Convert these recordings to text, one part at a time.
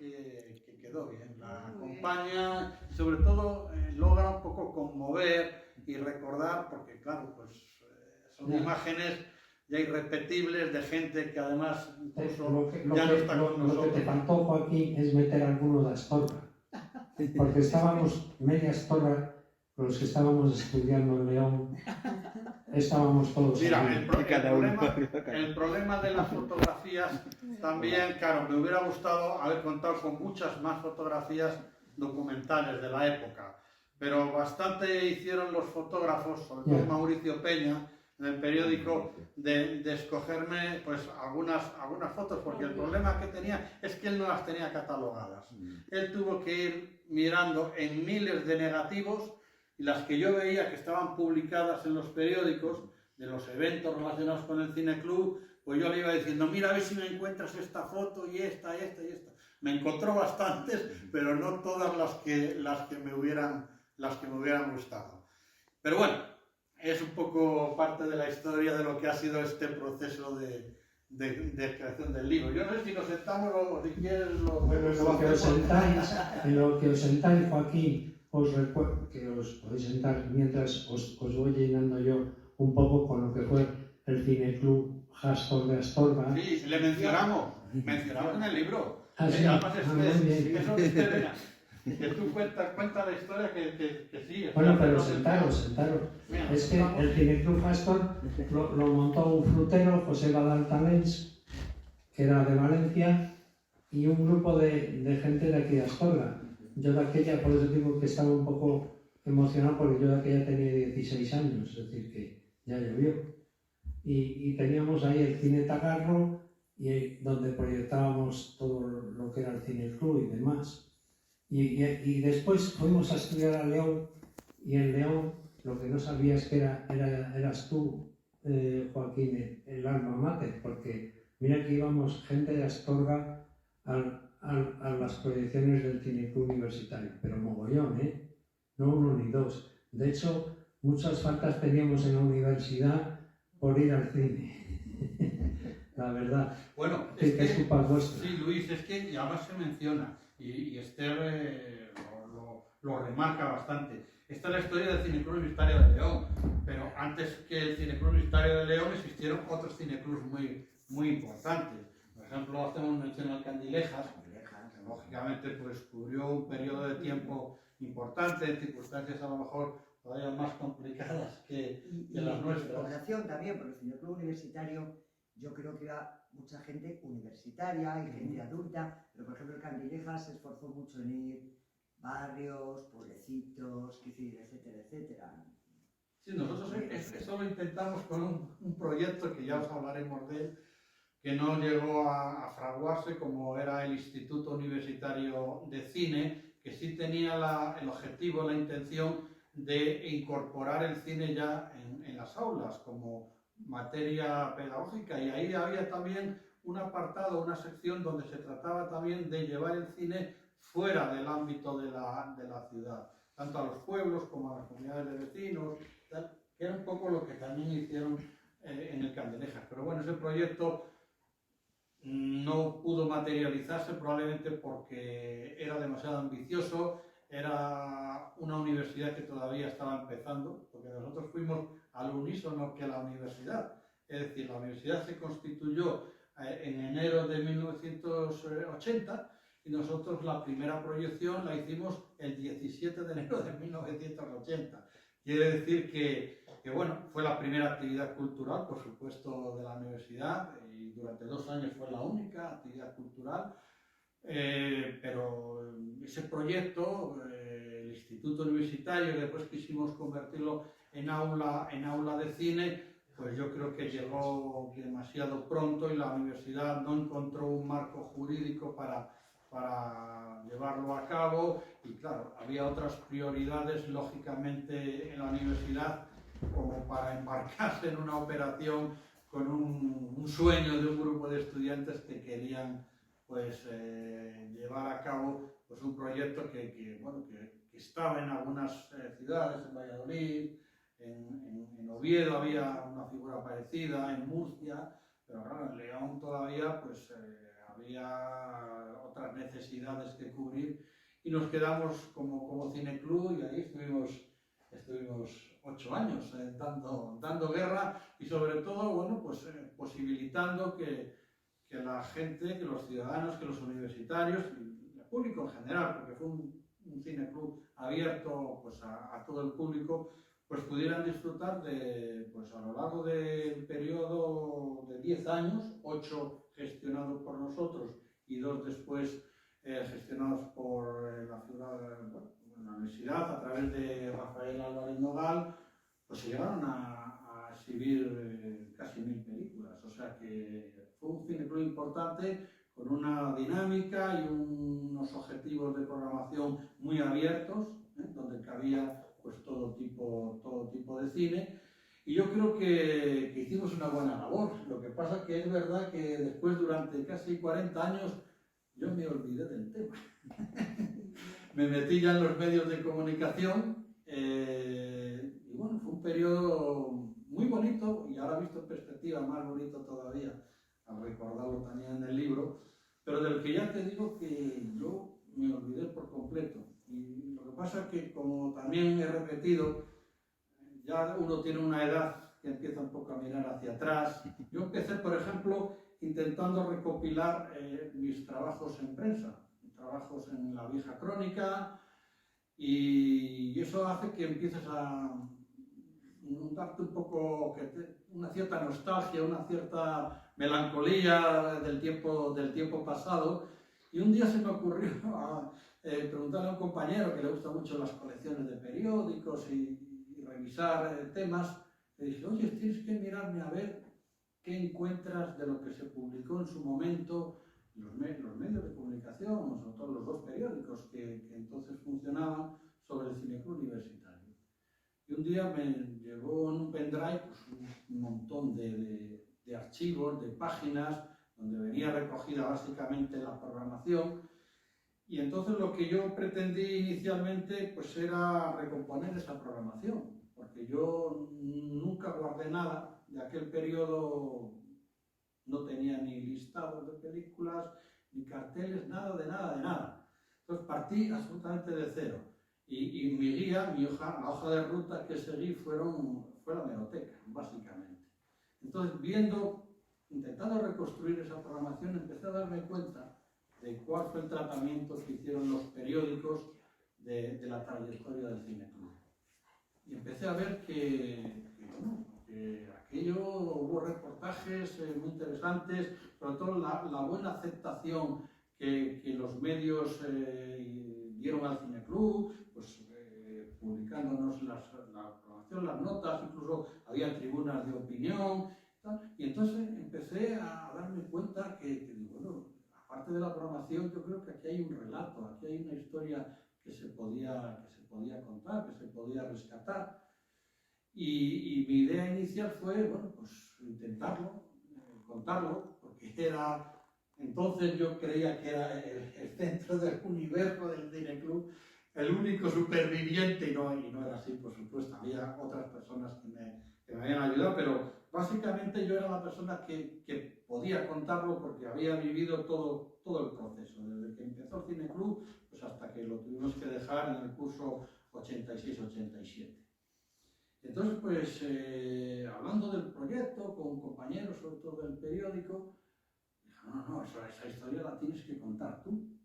que quedó bien. La acompaña, sobre todo logra un poco conmover y recordar, porque claro, pues son imágenes ya irrepetibles de gente que además incluso ya no está con nosotros. Lo que te faltó, Joaquín, es meter alguno de Astorga, porque estábamos media Astorga, los que estábamos estudiando en León, estábamos todos. Mira, el problema de las fotografías también, claro, me hubiera gustado haber contado con muchas más fotografías documentales de la época, pero bastante hicieron los fotógrafos, sobre todo Mauricio Peña, en el periódico, de escogerme pues algunas fotos, porque el problema que tenía es que él no las tenía catalogadas. Él tuvo que ir mirando en miles de negativos, y las que yo veía que estaban publicadas en los periódicos de los eventos relacionados con el cineclub, pues yo le iba diciendo, mira a ver si me encuentras esta foto y esta. Me encontró bastantes, pero no todas las que me hubieran gustado. Pero bueno, es un poco parte de la historia de lo que ha sido este proceso de creación del libro. Yo no sé si nos sentamos o si quieres en lo que os sentáis, Joaquín, os recuerdo que os podéis sentar mientras os voy llenando yo un poco con lo que fue el cineclub Hastor de Astorga. Sí, le mencionamos en el libro. Sí. Además que tú cuenta la historia que sí. Bueno, pero sentaros. Mira, es que el cineclub Hastor lo montó un frutero, José Badaltamens, que era de Valencia, y un grupo de gente de aquí de Astorga. Yo de aquella, por eso digo que estaba un poco emocionado, porque yo de aquella tenía 16 años, es decir, que ya llovió. Y teníamos ahí el cine Tagarro, donde proyectábamos todo lo que era el cineclub y demás. Y después fuimos a estudiar a León, y en León lo que no sabía es que eras tú, Joaquín, el alma mater, porque mira que íbamos gente de Astorga a las proyecciones del cineclub universitario, pero mogollón, no uno ni dos. De hecho, muchas faltas teníamos en la universidad por ir al cine, la verdad. Bueno, es culpa vuestra. Sí, Luis, es que además se menciona, y Esther lo remarca bastante. Esta es la historia del Cineclub Universitario de León, pero antes que el Cineclub Universitario de León existieron otros cineclubs muy importantes. Por ejemplo, hacemos mención al Candilejas, que lógicamente pues cubrió un periodo de tiempo importante, en circunstancias a lo mejor todavía más complicadas que las nuestras. Y población también, porque el cineclub universitario, yo creo que era mucha gente universitaria y gente adulta, pero por ejemplo el Candilejas se esforzó mucho en ir barrios, pueblecitos, etcétera. Sí, nosotros eso lo intentamos con un proyecto que ya os hablaremos de él, que no llegó a fraguarse, como era el Instituto Universitario de Cine, que sí tenía el objetivo, la intención de incorporar el cine ya en las aulas como materia pedagógica, y ahí había también un apartado, una sección donde se trataba también de llevar el cine fuera del ámbito de la ciudad, tanto a los pueblos como a las comunidades de vecinos, que era un poco lo que también hicieron en el Candilejas. Pero bueno, ese proyecto no pudo materializarse, probablemente porque era demasiado ambicioso, era una universidad que todavía estaba empezando, porque nosotros fuimos al unísono que la universidad, es decir, la universidad se constituyó en enero de 1980 y nosotros la primera proyección la hicimos el 17 de enero de 1980. Quiere decir que bueno, fue la primera actividad cultural, por supuesto, de la universidad, y durante 2 años fue la única actividad cultural, pero ese proyecto, el Instituto Universitario, que después quisimos convertirlo en aula de cine, pues yo creo que llegó demasiado pronto y la universidad no encontró un marco jurídico para llevarlo a cabo, y claro, había otras prioridades lógicamente en la universidad como para embarcarse en una operación con un sueño de un grupo de estudiantes que querían pues llevar a cabo pues un proyecto que estaba en algunas ciudades, en Valladolid, en Oviedo había una figura parecida, en Murcia, pero claro, en León todavía pues había otras necesidades que cubrir y nos quedamos como cineclub y ahí estuvimos 8 años dando guerra y sobre todo, bueno, pues posibilitando que la gente, que los ciudadanos, que los universitarios y el público en general, porque fue un cineclub abierto pues, a todo el público, pues pudieran disfrutar de, pues a lo largo del periodo de 10 años, 8 gestionados por nosotros y 2 después gestionados por la ciudad, bueno, la universidad a través de Rafael Álvarez Nogal, pues se llegaron a exhibir casi 1000 películas, o sea que fue un cineclub importante con una dinámica y unos objetivos de programación muy abiertos, donde cabía pues todo tipo de cine, y yo creo que hicimos una buena labor. Lo que pasa es que es verdad que después, durante casi 40 años, yo me olvidé del tema. Me metí ya en los medios de comunicación y bueno, fue un periodo muy bonito y ahora visto en perspectiva más bonito todavía, al recordarlo también en el libro, pero del que ya te digo que yo me olvidé por completo. Y lo que pasa es que, como también he repetido, ya uno tiene una edad que empieza un poco a mirar hacia atrás. Yo empecé, por ejemplo, intentando recopilar mis trabajos en prensa, trabajos en La Vieja Crónica, y eso hace que empieces a darte un poco una cierta nostalgia, una cierta melancolía del tiempo pasado. Y un día se me ocurrió preguntarle a un compañero que le gusta mucho las colecciones de periódicos y revisar temas. Le dije, oye, tienes que mirarme a ver qué encuentras de lo que se publicó en su momento los medios de comunicación, sobre todo los 2 periódicos que entonces funcionaban, sobre el cineclub universitario. Y un día me llegó en un pendrive pues, un montón de archivos, de páginas, donde venía recogida básicamente la programación. Y entonces lo que yo pretendí inicialmente pues, era recomponer esa programación, porque yo nunca guardé nada de aquel periodo. No tenía ni listados de películas, ni carteles, nada de nada. Entonces partí absolutamente de cero. Y mi guía, la hoja de ruta que seguí fue la hemeroteca, básicamente. Entonces, intentando reconstruir esa programación, empecé a darme cuenta de cuál fue el tratamiento que hicieron los periódicos de la trayectoria del cineclub. Y empecé a ver que aquello, hubo reportajes muy interesantes, sobre todo la buena aceptación que los medios dieron al cineclub, pues publicándonos la programación, las notas, incluso había tribunas de opinión, y entonces empecé a darme cuenta que bueno, aparte de la programación, yo creo que aquí hay un relato, aquí hay una historia que se podía contar, que se podía rescatar. Y mi idea inicial fue, bueno, pues intentarlo, contarlo, porque entonces yo creía que era el centro del universo del cineclub, el único superviviente, y no era así, por supuesto, había otras personas que me habían ayudado, pero básicamente yo era la persona que podía contarlo porque había vivido todo el proceso, desde que empezó el cineclub pues hasta que lo tuvimos que dejar en el curso 86-87. Entonces, pues, hablando del proyecto con compañeros, sobre todo del periódico, dije, no, esa historia la tienes que contar tú.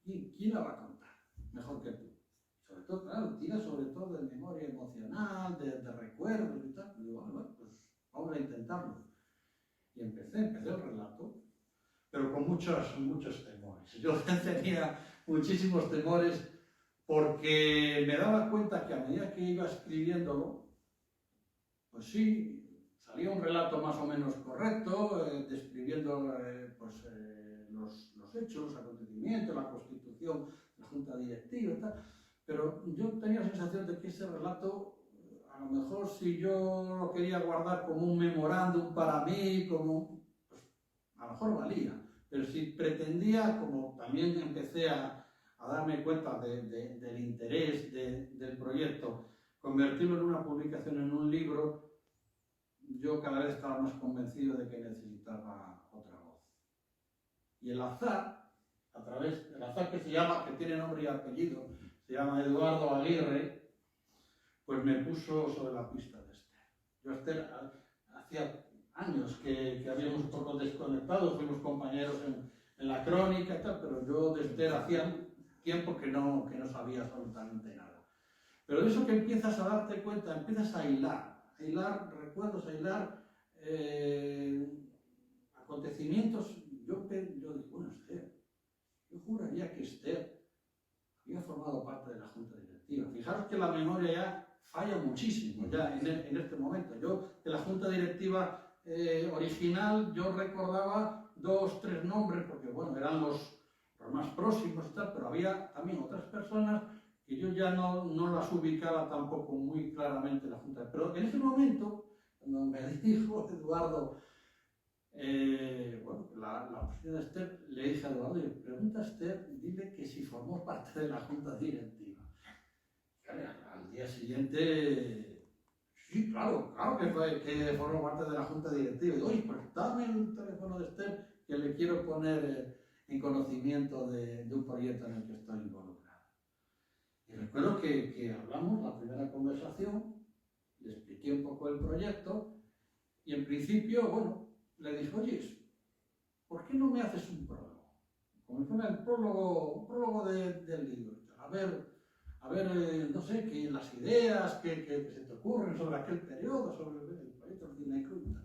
¿Quién la va a contar mejor que tú? Sobre todo, claro, tira sobre todo de memoria emocional, de recuerdos y tal. Y digo, bueno, pues vamos a intentarlo. Y empecé el relato, pero con muchos temores. Yo tenía muchísimos temores, porque me daba cuenta que a medida que iba escribiéndolo, pues sí, salía un relato más o menos correcto, describiendo pues, los hechos, los acontecimientos, la constitución de la junta directiva y tal, pero yo tenía la sensación de que ese relato, a lo mejor si yo lo quería guardar como un memorándum para mí, pues a lo mejor valía, pero si pretendía, como también empecé a darme cuenta del interés del proyecto, convertirlo en una publicación, en un libro, yo cada vez estaba más convencido de que necesitaba otra voz. Y el azar, el azar que tiene nombre y apellido, se llama Eduardo Aguirre, pues me puso sobre la pista de Esther. Yo Esther hacía años que habíamos un poco desconectado, fuimos compañeros en la crónica y tal, pero yo de Esther hacía tiempo que no sabía absolutamente nada. Pero de eso que empiezas a darte cuenta, empiezas a hilar recuerdos, a hilar acontecimientos. Yo digo, bueno, Esther, yo juraría que Esther había formado parte de la Junta Directiva. Fijaros que la memoria ya falla muchísimo ya en este momento. Yo de la Junta Directiva original yo recordaba 2, 3 nombres, porque bueno, eran los más próximos y tal, pero había también otras personas que yo ya no las ubicaba tampoco muy claramente en la Junta. Pero en ese momento, cuando me dijo Eduardo, bueno, la posición de Esther, le dije a Eduardo, pregunta a Esther, dile que si formó parte de la Junta Directiva. Al día siguiente, sí, claro que formó parte de la Junta Directiva. Y digo, oye, pues dame el teléfono de Esther que le quiero poner en conocimiento de un proyecto en el que estoy involucrado. Y recuerdo que hablamos, la primera conversación, le expliqué un poco el proyecto y en principio, bueno, le dije, oye, ¿por qué no me haces un prólogo? Como si fuera el prólogo del libro. A ver, no sé, que las ideas que se te ocurren sobre aquel periodo, sobre el proyecto de Cine Club.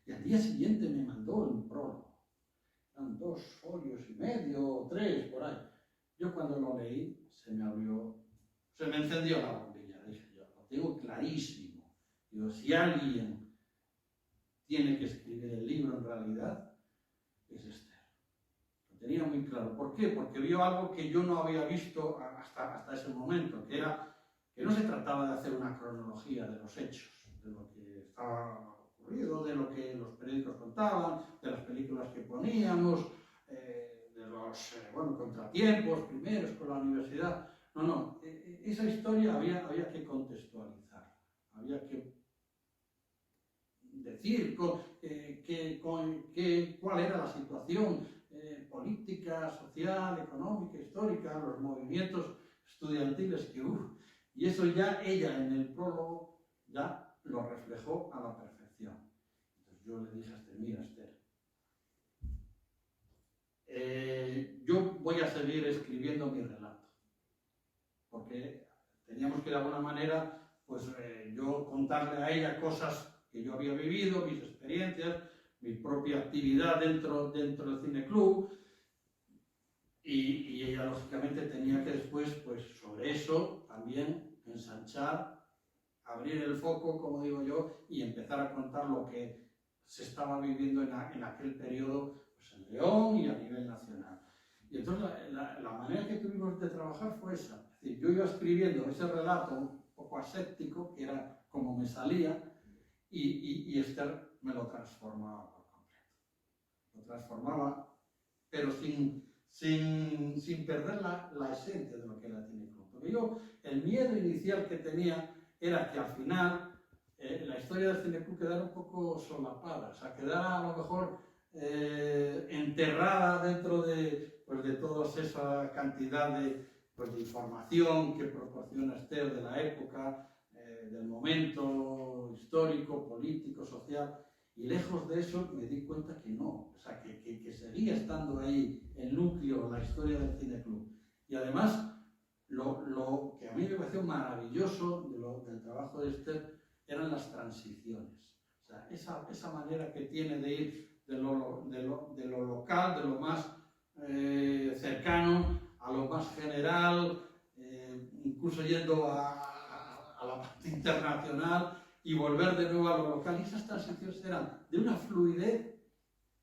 Y al día siguiente me mandó el prólogo. Eran 2 folios y medio, 3, por ahí. Yo cuando lo leí, se me encendió la bombilla, dije yo, lo tengo clarísimo. Digo, si alguien tiene que escribir el libro en realidad, es Esther. Lo tenía muy claro. ¿Por qué? Porque vio algo que yo no había visto hasta ese momento, que era que no se trataba de hacer una cronología de los hechos, de lo que estaba ocurrido, de lo que los periódicos contaban, de las películas que poníamos, de los contratiempos primeros con la universidad. No, esa historia había que contextualizar, había que decir cuál era la situación política, social, económica, histórica, los movimientos estudiantiles que hubo. Y eso ya ella en el prólogo ya lo reflejó a la perfección. Entonces yo le dije a Esther, mira Esther, yo voy a seguir escribiendo mi relato, porque teníamos que de alguna manera, pues yo contarle a ella cosas que yo había vivido, mis experiencias, mi propia actividad dentro del Cine Club, y ella lógicamente tenía que después, pues sobre eso también ensanchar, abrir el foco, como digo yo, y empezar a contar lo que se estaba viviendo en aquel periodo, pues en León y a nivel nacional. Y entonces la manera que tuvimos de trabajar fue esa. Es decir, yo iba escribiendo ese relato un poco aséptico, que era como me salía, y Esther me lo transformaba por completo. Lo transformaba, pero sin perder la esencia de lo que era Cine Club. Porque yo, el miedo inicial que tenía era que al final la historia del Cine Club quedara un poco solapada, o sea, quedara a lo mejor enterrada dentro de toda esa cantidad de información que proporciona Esther de la época, del momento histórico, político, social. Y lejos de eso me di cuenta que no, o sea, que seguía estando ahí el núcleo, la historia del Cine Club. Y además, lo que a mí me pareció maravilloso del trabajo de Esther eran las transiciones. O sea, esa manera que tiene de ir de lo local, de lo más cercano a lo más general, incluso yendo a la parte internacional, y volver de nuevo a lo local. Y esas transiciones eran de una fluidez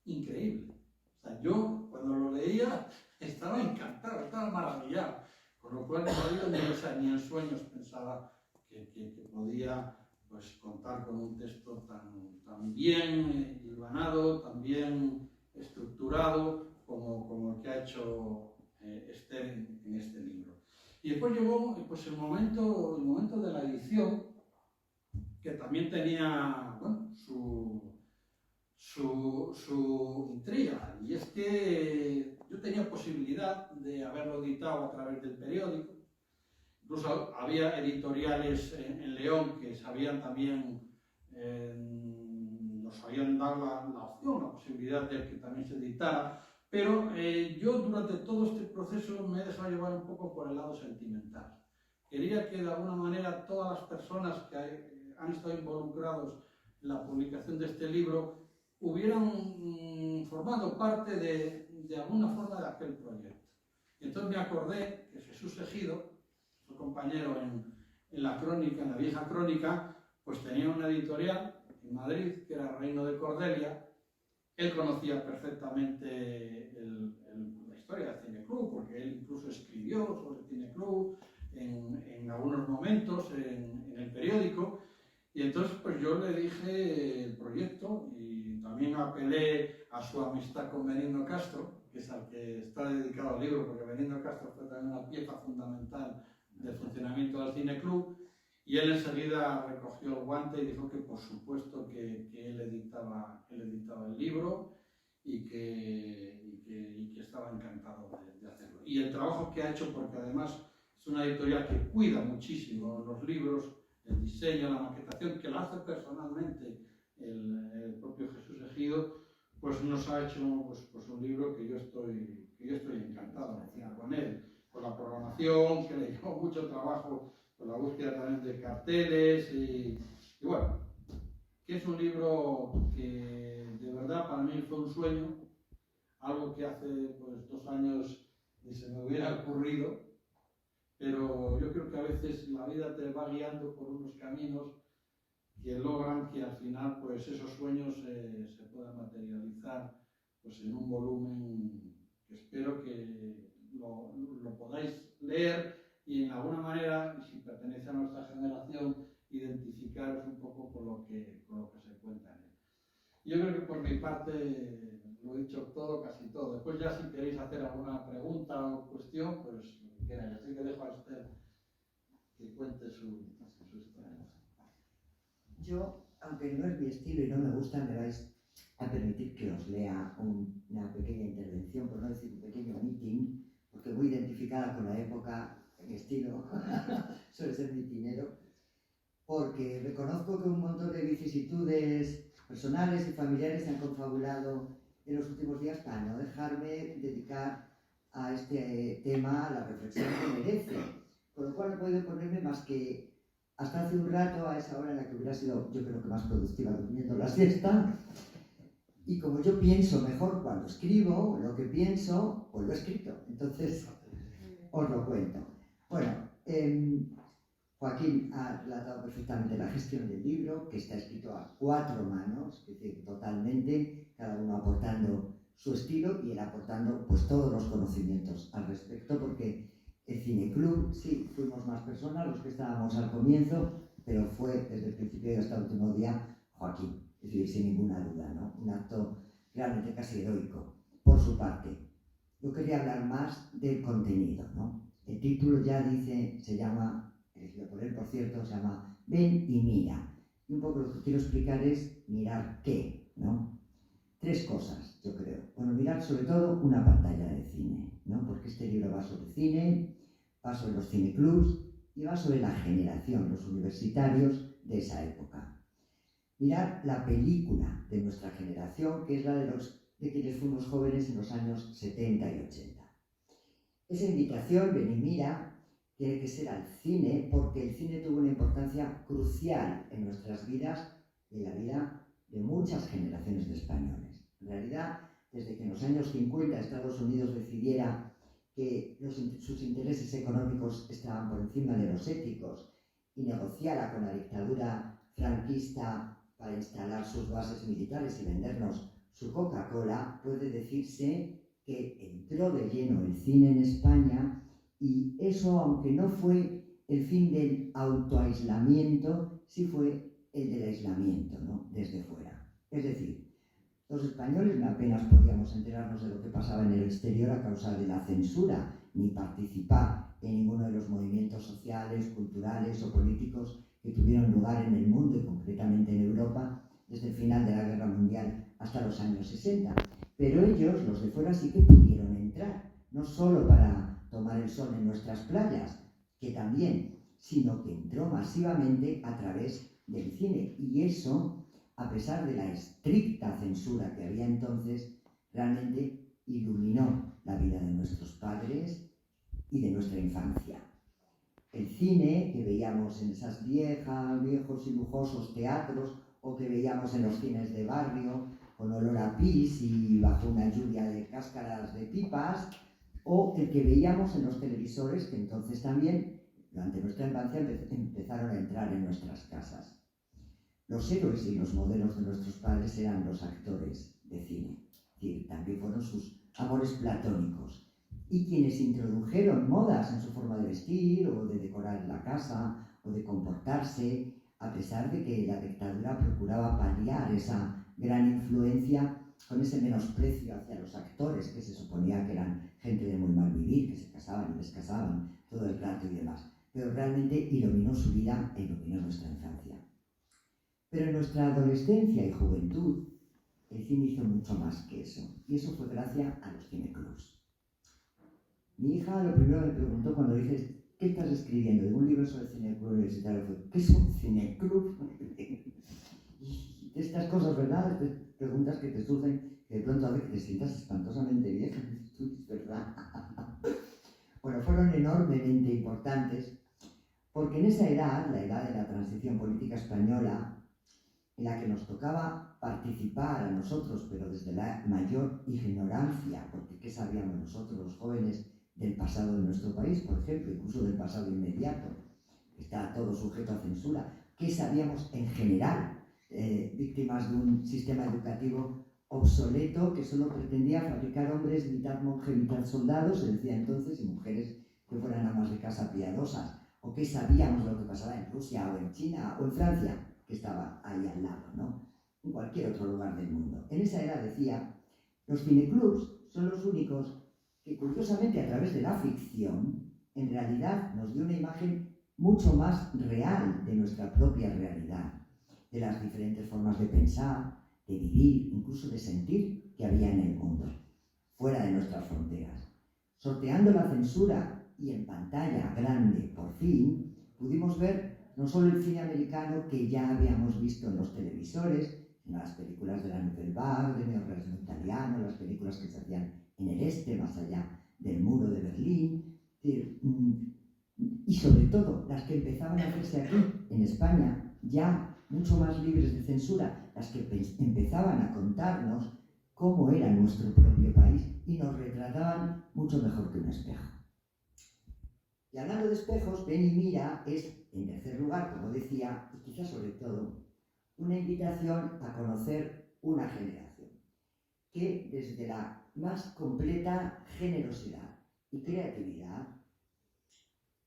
increíble. O sea, yo cuando lo leía estaba encantado, estaba maravillado. Con lo cual ni en sueños pensaba que podía pues, contar con un texto tan bien hilvanado, tan bien estructurado como el que ha hecho Esther en este libro. Y después llegó pues, el momento de la edición, que también tenía, bueno, su intriga, y es que yo tenía posibilidad de haberlo editado a través del periódico. Incluso había editoriales en León que sabían también, nos habían dado la opción, la posibilidad de que también se editara, pero yo durante todo este proceso me he dejado llevar un poco por el lado sentimental. Quería que de alguna manera todas las personas que han estado involucrados en la publicación de este libro hubieran formado parte de alguna forma de aquel proyecto. Y entonces me acordé que Jesús Ejido, su compañero en la crónica, en la vieja crónica, pues tenía una editorial en Madrid, que era Reino de Cordelia. Él conocía perfectamente la historia del Cine Club, porque él incluso escribió sobre el Cine Club en algunos momentos en el periódico. Y entonces pues yo le dije el proyecto y también apelé a su amistad con Benigno Castro, que es al que está dedicado el libro, porque Benigno Castro fue también una pieza fundamental del funcionamiento del Cine Club, y él enseguida recogió el guante y dijo que por supuesto que él editaba el libro y que estaba encantado de hacerlo. Y el trabajo que ha hecho, porque además es una editorial que cuida muchísimo los libros, el diseño, la maquetación, que lo hace personalmente el propio Jesús Ejido, pues nos ha hecho pues un libro que yo estoy encantado con él. Con la programación, que le llevó mucho trabajo, con la búsqueda también de carteles y bueno, que es un libro que de verdad para mí fue un sueño, algo que hace pues 2 años ni se me hubiera ocurrido, pero yo creo que a veces la vida te va guiando por unos caminos que logran que al final pues esos sueños se puedan materializar pues en un volumen que espero que lo podáis leer y en alguna manera, si pertenece a nuestra generación, identificaros un poco con lo que se cuenta en él. Yo creo que por mi parte lo he dicho todo, casi todo. Después ya si queréis hacer alguna pregunta o cuestión, pues lo que queráis. Así que dejo a Esther que cuente su historia. Yo, aunque no es mi estilo y no me gusta, me vais a permitir que os lea una pequeña intervención, por no decir un pequeño meeting, porque muy identificada con la época, en estilo, suele ser mitinero, porque reconozco que un montón de vicisitudes personales y familiares se han confabulado en los últimos días para no dejarme dedicar a este tema la reflexión que merece, con lo cual no puedo ponerme más que hasta hace un rato, a esa hora en la que hubiera sido, yo creo que más productiva durmiendo la siesta. Y como yo pienso mejor cuando escribo lo que pienso, pues lo he escrito. Entonces, os lo cuento. Bueno, Joaquín ha relatado perfectamente la gestión del libro, que está escrito a 4 manos, es decir, totalmente, cada uno aportando su estilo y él aportando pues todos los conocimientos al respecto, porque el Cine Club, sí, fuimos más personas los que estábamos al comienzo, pero fue desde el principio y hasta el último día Joaquín, es decir, sin ninguna duda, ¿no? Un acto realmente casi heroico por su parte. Yo quería hablar más del contenido, ¿no? El título ya dice, se llama, elegido por él, por cierto, se llama Ven y mira. Y un poco lo que quiero explicar es mirar qué, ¿no? 3 cosas, yo creo. Bueno, mirar sobre todo una pantalla de cine, ¿no? Porque este libro va sobre cine, va sobre los cineclubs y va sobre la generación, los universitarios de esa época. Mirar la película de nuestra generación, que es la de quienes fuimos jóvenes en los años 70 y 80. Esa invitación, ven y mira, tiene que ser al cine, porque el cine tuvo una importancia crucial en nuestras vidas y en la vida de muchas generaciones de españoles. En realidad, desde que en los años 50 Estados Unidos decidiera que sus intereses económicos estaban por encima de los éticos y negociara con la dictadura franquista para instalar sus bases militares y vendernos su Coca-Cola, puede decirse que entró de lleno el cine en España, y eso, aunque no fue el fin del autoaislamiento, sí fue el del aislamiento, ¿no? Desde fuera. Es decir, los españoles apenas podíamos enterarnos de lo que pasaba en el exterior a causa de la censura, ni participar en ninguno de los movimientos sociales, culturales o políticos que que tuvieron lugar en el mundo y concretamente en Europa desde el final de la Guerra Mundial hasta los años 60. Pero ellos, los de fuera, sí que pudieron entrar, no solo para tomar el sol en nuestras playas, que también, sino que entró masivamente a través del cine. Y eso, a pesar de la estricta censura que había entonces, realmente iluminó la vida de nuestros padres y de nuestra infancia. El cine que veíamos en esas viejos y lujosos teatros, o que veíamos en los cines de barrio, con olor a pis y bajo una lluvia de cáscaras de pipas, o el que veíamos en los televisores, que entonces también, durante nuestra infancia, empezaron a entrar en nuestras casas. Los héroes y los modelos de nuestros padres eran los actores de cine, es decir, también fueron sus amores platónicos. Y quienes introdujeron modas en su forma de vestir, o de decorar la casa, o de comportarse, a pesar de que la dictadura procuraba paliar esa gran influencia con ese menosprecio hacia los actores, que se suponía que eran gente de muy mal vivir, que se casaban y descasaban todo el rato y demás. Pero realmente iluminó su vida e iluminó nuestra infancia. Pero en nuestra adolescencia y juventud, el cine hizo mucho más que eso. Y eso fue gracias a los cineclubs. Mi hija lo primero que me preguntó cuando dices, ¿qué estás escribiendo? De un libro sobre el cineclub universitario. ¿Qué es un cineclub? Y estas cosas, ¿verdad? Preguntas que te surgen, que de pronto hace que te sientas espantosamente vieja. ¿Verdad? Bueno, fueron enormemente importantes, porque en esa edad, la edad de la transición política española, en la que nos tocaba participar a nosotros, pero desde la mayor ignorancia, porque ¿qué sabíamos nosotros, los jóvenes, del pasado de nuestro país, por ejemplo, incluso del pasado inmediato, que está todo sujeto a censura? ¿Qué sabíamos en general, víctimas de un sistema educativo obsoleto que solo pretendía fabricar hombres mitad monje, mitad soldado, se decía entonces, y mujeres que fueran amas de casa piadosas? ¿O qué sabíamos de lo que pasaba en Rusia o en China o en Francia, que estaba ahí al lado, ¿no? En cualquier otro lugar del mundo? En esa era, decía, los cineclubs son los únicos que, curiosamente, a través de la ficción, en realidad nos dio una imagen mucho más real de nuestra propia realidad, de las diferentes formas de pensar, de vivir, incluso de sentir que había en el mundo, fuera de nuestras fronteras. Sorteando la censura y en pantalla grande, por fin, pudimos ver no solo el cine americano que ya habíamos visto en los televisores, sino las películas de la Nouvelle Vague, del neorrealismo italiano, las películas que se hacían en el este, más allá del muro de Berlín, y sobre todo las que empezaban a hacerse aquí, en España, ya mucho más libres de censura, las que empezaban a contarnos cómo era nuestro propio país y nos retrataban mucho mejor que un espejo. Y hablando de espejos, Ven y Mira es, en tercer lugar, como decía, y quizás sobre todo, una invitación a conocer una generación que desde la más completa generosidad y creatividad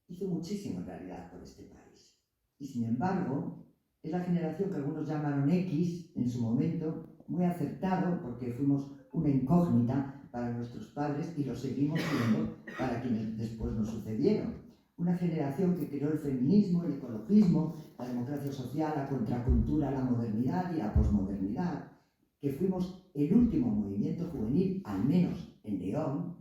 hizo muchísimo en realidad por este país. Y sin embargo, es la generación que algunos llamaron X en su momento, muy acertado porque fuimos una incógnita para nuestros padres y lo seguimos siendo para quienes después nos sucedieron. Una generación que creó el feminismo, el ecologismo, la democracia social, la contracultura, la modernidad y la posmodernidad, que fuimos el último movimiento juvenil, al menos en León,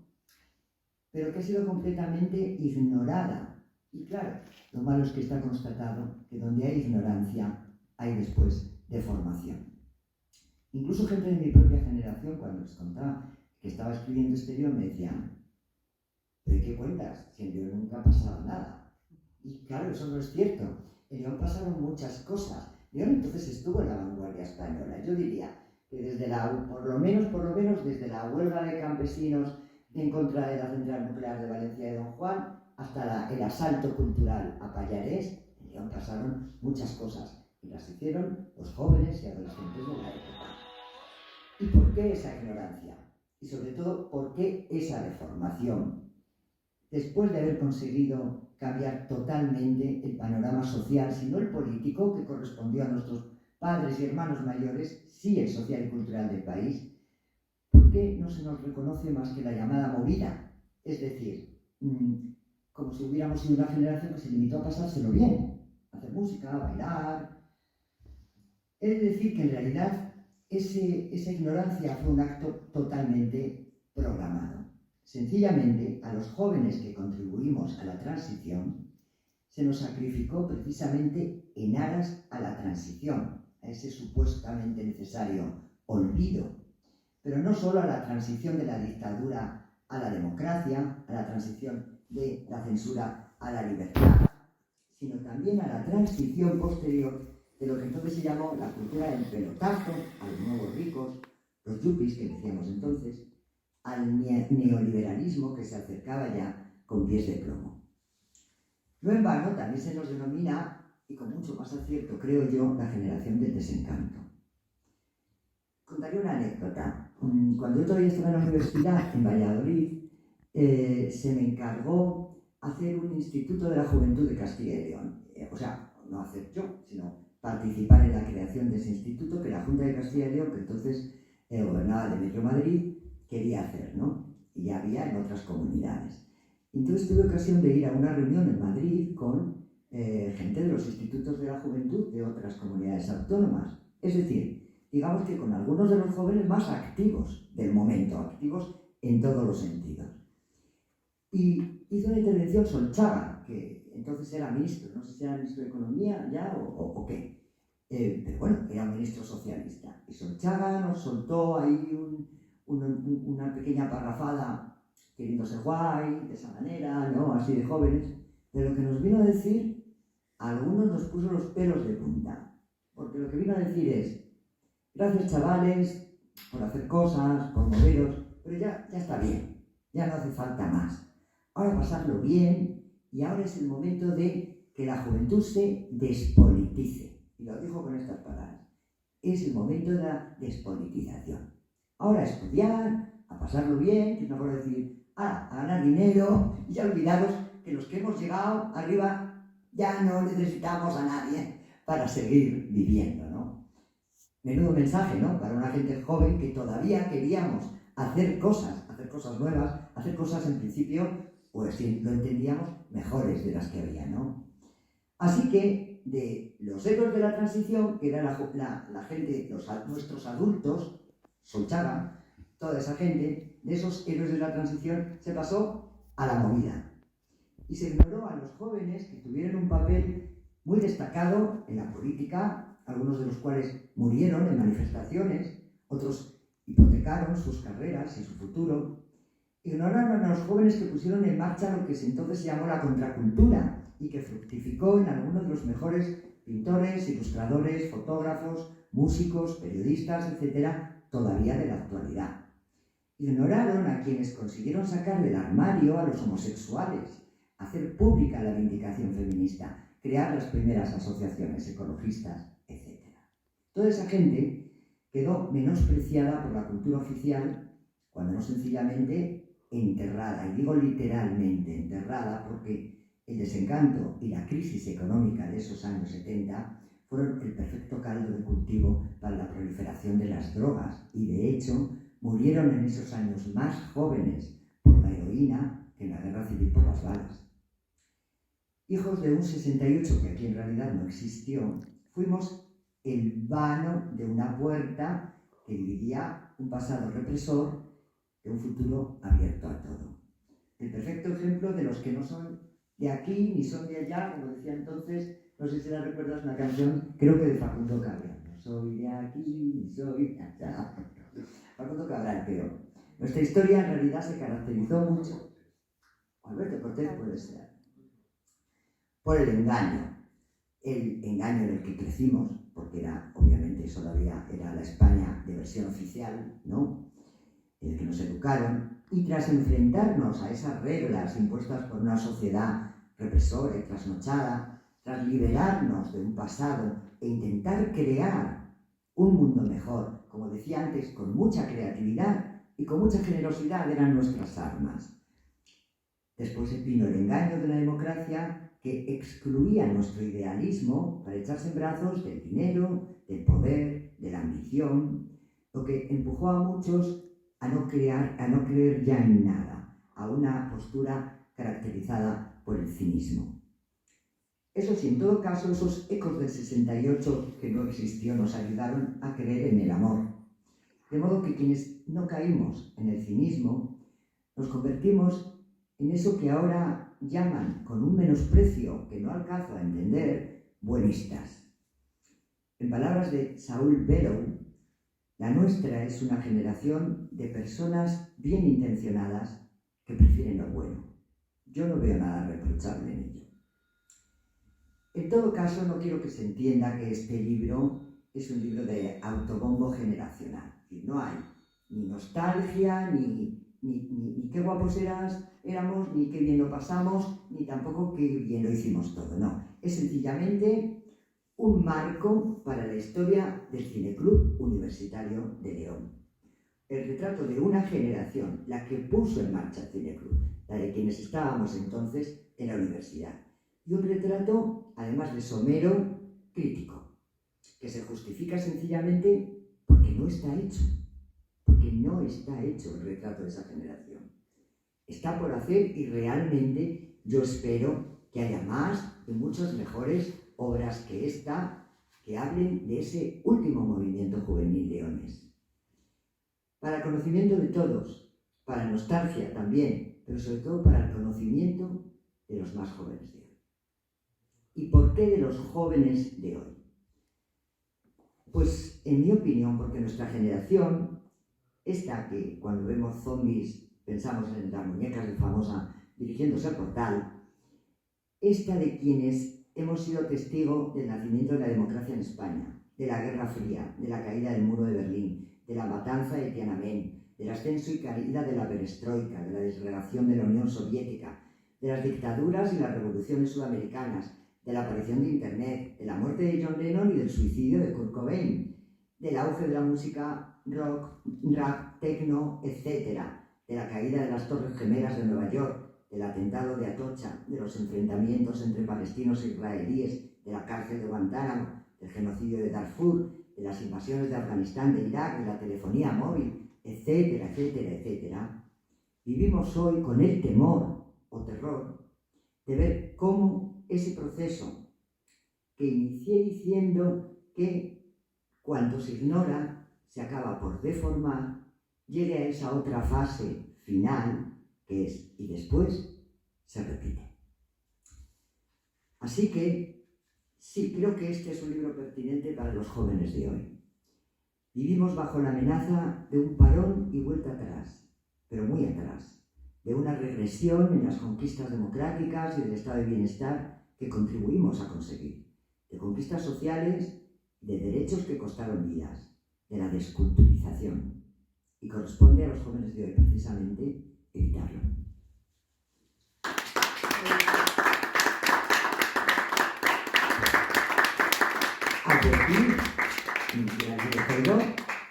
pero que ha sido completamente ignorada. Y claro, lo malo es que está constatado que donde hay ignorancia, hay después deformación. Incluso gente de mi propia generación, cuando les contaba que estaba escribiendo este guión, me decían, ¿pero qué cuentas? Si en León nunca ha pasado nada. Y claro, eso no es cierto. En León pasaron muchas cosas. León entonces estuvo en la vanguardia española. Yo diría que desde por lo menos desde la huelga de campesinos en contra de la central nuclear de Valencia de Don Juan hasta el asalto cultural a Pallarés, en León pasaron muchas cosas y las hicieron los jóvenes y adolescentes de la época. ¿Y por qué esa ignorancia? Y sobre todo, ¿por qué esa deformación? Después de haber conseguido cambiar totalmente el panorama social, si no el político, que correspondió a nuestros padres y hermanos mayores, sí el social y cultural del país, ¿por qué no se nos reconoce más que la llamada movida? Es decir, como si hubiéramos sido una generación que se limitó a pasárselo bien. hacer música, bailar. He de decir que en realidad esa ignorancia fue un acto totalmente programado. Sencillamente, a los jóvenes que contribuimos a la transición, se nos sacrificó precisamente en aras a la transición, a ese supuestamente necesario olvido, pero no solo a la transición de la dictadura a la democracia, a la transición de la censura a la libertad, sino también a la transición posterior de lo que entonces se llamó la cultura del pelotazo, a los nuevos ricos, los yuppies que decíamos entonces, al neoliberalismo que se acercaba ya con pies de plomo. No en vano también se nos denomina, y con mucho más acierto creo yo, la generación del desencanto. Contaré una anécdota. Cuando yo todavía estaba en la universidad, en Valladolid, se me encargó hacer un instituto de la juventud de Castilla y León. O sea, no hacer yo, sino participar en la creación de ese instituto que la Junta de Castilla y León, que entonces gobernaba de Metro Madrid, quería hacer, ¿no? Y ya había en otras comunidades. Entonces tuve ocasión de ir a una reunión en Madrid con gente de los institutos de la juventud de otras comunidades autónomas. Es decir, digamos que con algunos de los jóvenes más activos del momento, activos en todos los sentidos. Y hizo una intervención Solchaga, que entonces era ministro, no sé si era ministro de Economía ya o qué, pero bueno, era un ministro socialista. Y Solchaga nos soltó ahí una pequeña parrafada queriéndose guay, de esa manera, ¿no? Así de jóvenes, pero lo que nos vino a decir, a algunos nos puso los pelos de punta, porque lo que vino a decir es: gracias chavales por hacer cosas, por moveros, pero ya está bien, ya no hace falta más. Ahora pasadlo bien y ahora es el momento de que la juventud se despolitice. Y lo dijo con estas palabras: es el momento de la despolitización. Ahora a estudiar, a pasarlo bien, que es mejor decir, a ganar dinero y ya olvidaros que los que hemos llegado arriba ya no necesitamos a nadie para seguir viviendo, ¿no? Menudo mensaje, ¿no? Para una gente joven que todavía queríamos hacer cosas nuevas, hacer cosas en principio, pues si lo entendíamos, mejores de las que había, ¿no? Así que de los héroes de la transición, que era la gente, nuestros adultos, Solchaga, toda esa gente, de esos héroes de la transición se pasó a la movida. Y se ignoró a los jóvenes que tuvieron un papel muy destacado en la política, algunos de los cuales murieron en manifestaciones, otros hipotecaron sus carreras y su futuro. Ignoraron a los jóvenes que pusieron en marcha lo que entonces se llamó la contracultura y que fructificó en algunos de los mejores pintores, ilustradores, fotógrafos, músicos, periodistas, etcétera, todavía de la actualidad. Ignoraron a quienes consiguieron sacar del armario a los homosexuales, hacer pública la reivindicación feminista, crear las primeras asociaciones ecologistas, etc. Toda esa gente quedó menospreciada por la cultura oficial, cuando no sencillamente enterrada, y digo literalmente enterrada porque el desencanto y la crisis económica de esos años 70 fueron el perfecto caldo de cultivo para la proliferación de las drogas y de hecho murieron en esos años más jóvenes por la heroína que en la guerra civil por las balas. Hijos de un 68 que aquí en realidad no existió, fuimos el vano de una puerta que dividía un pasado represor de un futuro abierto a todo. El perfecto ejemplo de los que no son de aquí ni son de allá, como decía entonces, no sé si la recuerdas, una canción, creo que de Facundo Cabral. No soy de aquí ni soy de allá. Facundo Cabral, pero nuestra historia en realidad se caracterizó mucho, Alberto Cortés puede ser, por el engaño en el que crecimos, porque era, obviamente, eso todavía era la España de versión oficial, ¿no? En el que nos educaron, y tras enfrentarnos a esas reglas impuestas por una sociedad represora y trasnochada, tras liberarnos de un pasado e intentar crear un mundo mejor, como decía antes, con mucha creatividad y con mucha generosidad eran nuestras armas. Después vino el engaño de la democracia que excluía nuestro idealismo para echarse en brazos del dinero, del poder, de la ambición, lo que empujó a muchos a no creer ya en nada, a una postura caracterizada por el cinismo. Eso sí, en todo caso, esos ecos del 68 que no existió nos ayudaron a creer en el amor. De modo que quienes no caímos en el cinismo, nos convertimos en eso que ahora llaman, con un menosprecio que no alcanzo a entender, buenistas. En palabras de Saul Bellow, la nuestra es una generación de personas bien intencionadas que prefieren lo bueno. Yo no veo nada reprochable en ello. En todo caso, no quiero que se entienda que este libro es un libro de autobombo generacional. No hay ni nostalgia, ni qué guapos éramos, ni qué bien lo pasamos, ni tampoco qué bien lo hicimos todo. No, es sencillamente un marco para la historia del Cineclub Universitario de León. El retrato de una generación, la que puso en marcha el Cineclub, la de quienes estábamos entonces en la universidad. Y un retrato, además de somero, crítico, que se justifica sencillamente porque no está hecho. Porque no está hecho el retrato de esa generación. Está por hacer y realmente yo espero que haya más y muchas mejores obras que esta que hablen de ese último movimiento juvenil leonés. Para el conocimiento de todos, para nostalgia también, pero sobre todo para el conocimiento de los más jóvenes de hoy. ¿Y por qué de los jóvenes de hoy? Pues, en mi opinión, porque nuestra generación, esta que cuando vemos zombies pensamos en las muñecas de famosa dirigiéndose al portal, esta de quienes hemos sido testigos del nacimiento de la democracia en España, de la Guerra Fría, de la caída del muro de Berlín, de la matanza de Tiananmen, del ascenso y caída de la perestroika, de la desgregación de la Unión Soviética, de las dictaduras y las revoluciones sudamericanas, de la aparición de Internet, de la muerte de John Lennon y del suicidio de Kurt Cobain, del auge de la música rock, rap, techno, etc., de la caída de las Torres Gemelas de Nueva York, del atentado de Atocha, de los enfrentamientos entre palestinos e israelíes, de la cárcel de Guantánamo, del genocidio de Darfur, de las invasiones de Afganistán, de Irak, de la telefonía móvil, etcétera, etcétera, etcétera, vivimos hoy con el temor o terror de ver cómo ese proceso que inicié diciendo que cuando se ignora se acaba por deformar, llegue a esa otra fase final que es, y después se repite. Así que, sí, creo que este es un libro pertinente para los jóvenes de hoy. Vivimos bajo la amenaza de un parón y vuelta atrás, pero muy atrás, de una regresión en las conquistas democráticas y del estado de bienestar que contribuimos a conseguir, de conquistas sociales y de derechos que costaron vidas, de la desculturización. Y corresponde a los jóvenes de hoy, precisamente, evitarlo. Advertir,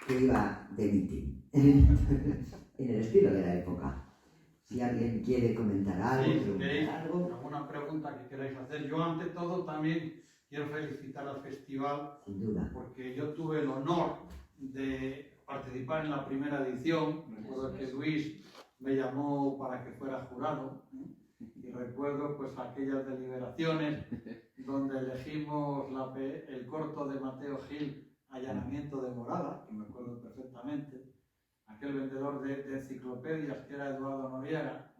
que iba de mitin, en el estilo de la época. Si alguien quiere comentar algo, sí, si queréis alguna pregunta que queráis hacer. Yo, ante todo, también quiero felicitar al festival. Sin duda. Porque yo tuve el honor de participar en la primera edición. Recuerdo que Luis me llamó para que fuera jurado, y recuerdo pues aquellas deliberaciones donde elegimos el corto de Mateo Gil, Allanamiento de morada, que me acuerdo perfectamente, aquel vendedor de enciclopedias que era Eduardo Noriega,